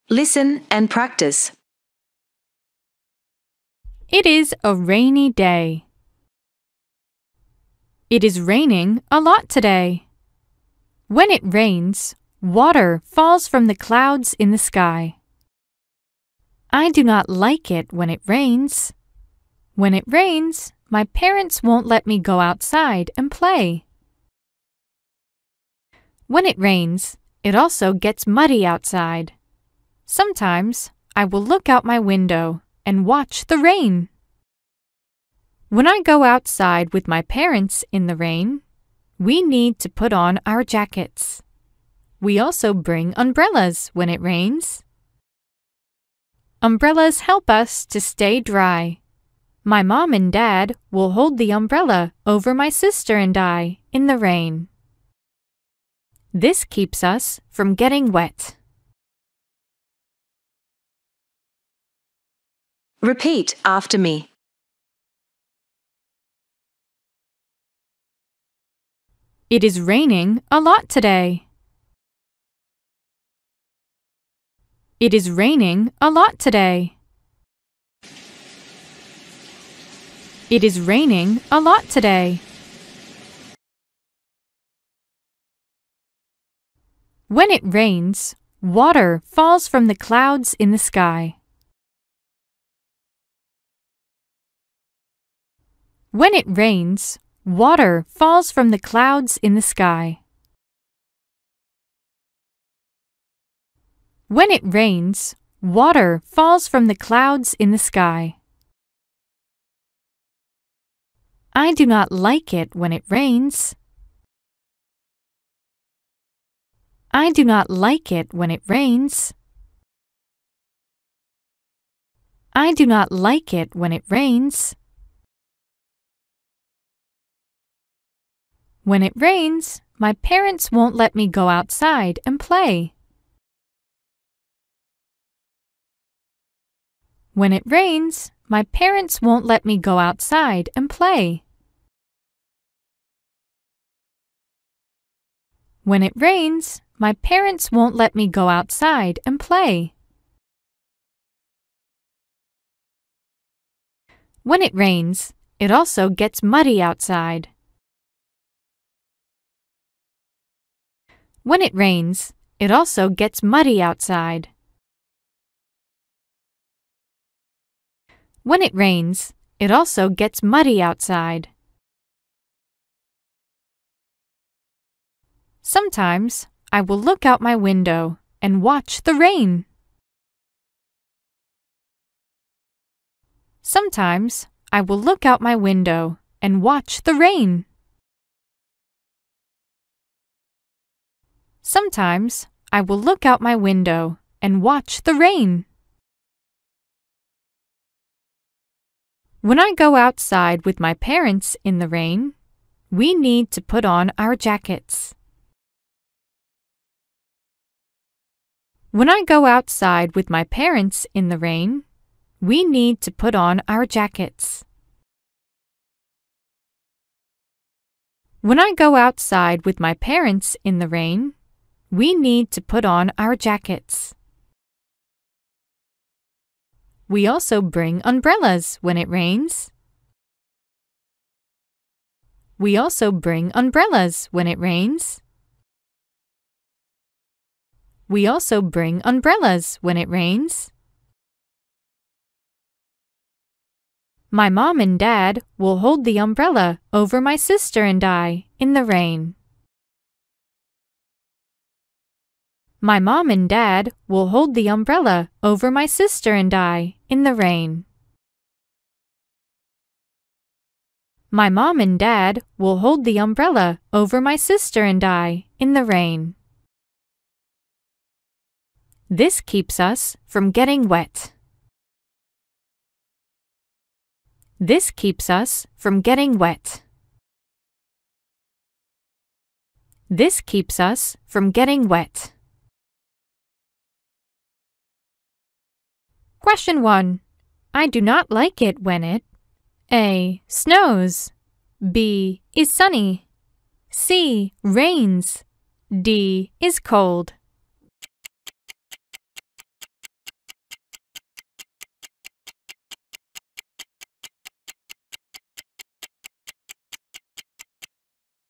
Listen and practice. It is a rainy day. It is raining a lot today. When it rains, water falls from the clouds in the sky. I do not like it when it rains. When it rains, my parents won't let me go outside and play. When it rains, it also gets muddy outside. Sometimes I will look out my window and watch the rain. When I go outside with my parents in the rain, we need to put on our jackets. We also bring umbrellas when it rains. Umbrellas help us to stay dry. My mom and dad will hold the umbrella over my sister and I in the rain. This keeps us from getting wet. Repeat after me. It is raining a lot today. It is raining a lot today. It is raining a lot today. When it rains, water falls from the clouds in the sky. When it rains, water falls from the clouds in the sky. When it rains, water falls from the clouds in the sky. I do not like it when it rains. I do not like it when it rains. I do not like it when it rains. When it rains, my parents won't let me go outside and play. When it rains, my parents won't let me go outside and play. When it rains, my parents won't let me go outside and play. When it rains, it also gets muddy outside. When it rains, it also gets muddy outside. When it rains, it also gets muddy outside. Sometimes I will look out my window and watch the rain. Sometimes I will look out my window and watch the rain. Sometimes I will look out my window and watch the rain. When I go outside with my parents in the rain, we need to put on our jackets. When I go outside with my parents in the rain, we need to put on our jackets. When I go outside with my parents in the rain, we need to put on our jackets. We also bring umbrellas when it rains. We also bring umbrellas when it rains. We also bring umbrellas when it rains. My mom and dad will hold the umbrella over my sister and I in the rain. My mom and dad will hold the umbrella over my sister and I in the rain. My mom and dad will hold the umbrella over my sister and I in the rain. This keeps us from getting wet. This keeps us from getting wet. This keeps us from getting wet. Question 1. I do not like it when it A. Snows, B. Is sunny, C. Rains, D. Is cold.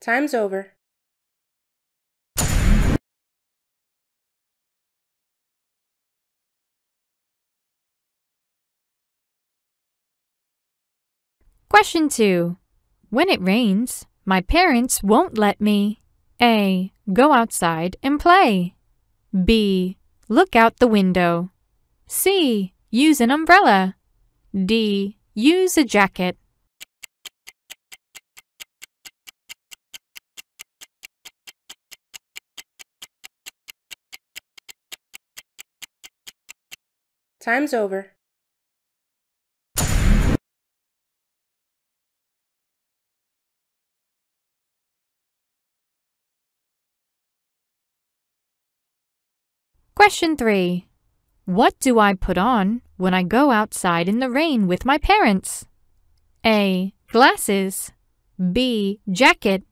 Time's over. Question 2. When it rains, my parents won't let me A. Go outside and play. B. Look out the window. C. Use an umbrella. D. Use a jacket. Time's over. Question 3. What do I put on when I go outside in the rain with my parents? A. Glasses. B. Jacket.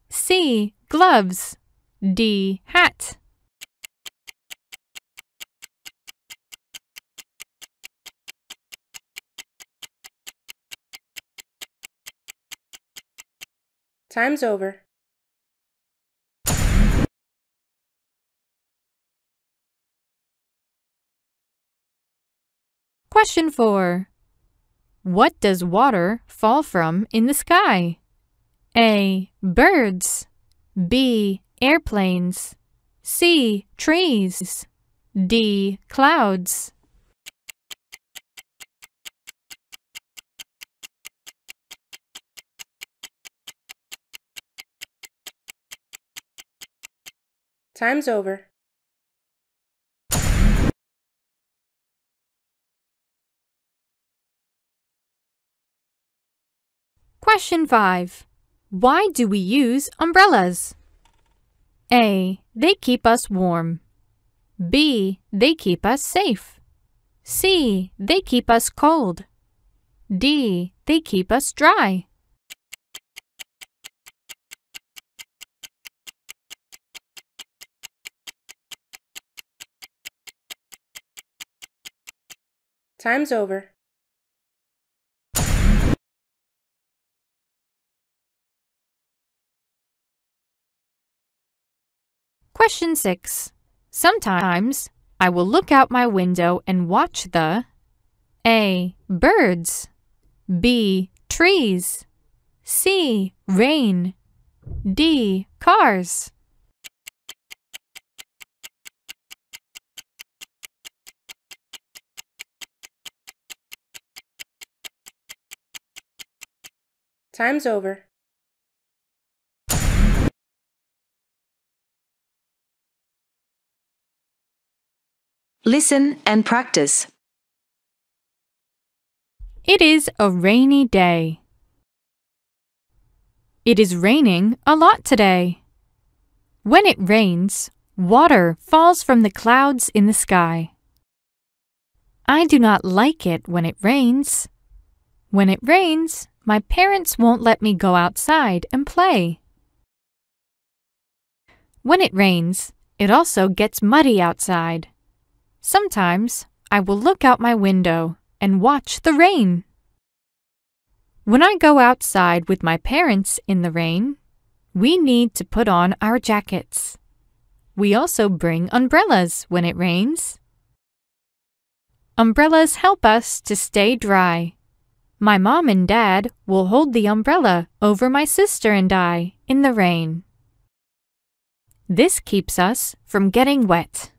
C. Gloves. D. Hat. Time's over. Question 4. What does water fall from in the sky? A. Birds. B. Airplanes. C. Trees. D. Clouds. Time's over. Question 5. Why do we use umbrellas? A. They keep us warm. B. They keep us safe. C. They keep us cold. D. They keep us dry. Time's over. Question 6. Sometimes I will look out my window and watch the A. Birds. B. Trees. C. Rain. D. Cars. Time's over. Listen and practice. It is a rainy day. It is raining a lot today. When it rains, water falls from the clouds in the sky. I do not like it when it rains. When it rains, my parents won't let me go outside and play. When it rains, it also gets muddy outside. Sometimes I will look out my window and watch the rain. When I go outside with my parents in the rain, we need to put on our jackets. We also bring umbrellas when it rains. Umbrellas help us to stay dry. My mom and dad will hold the umbrella over my sister and I in the rain. This keeps us from getting wet.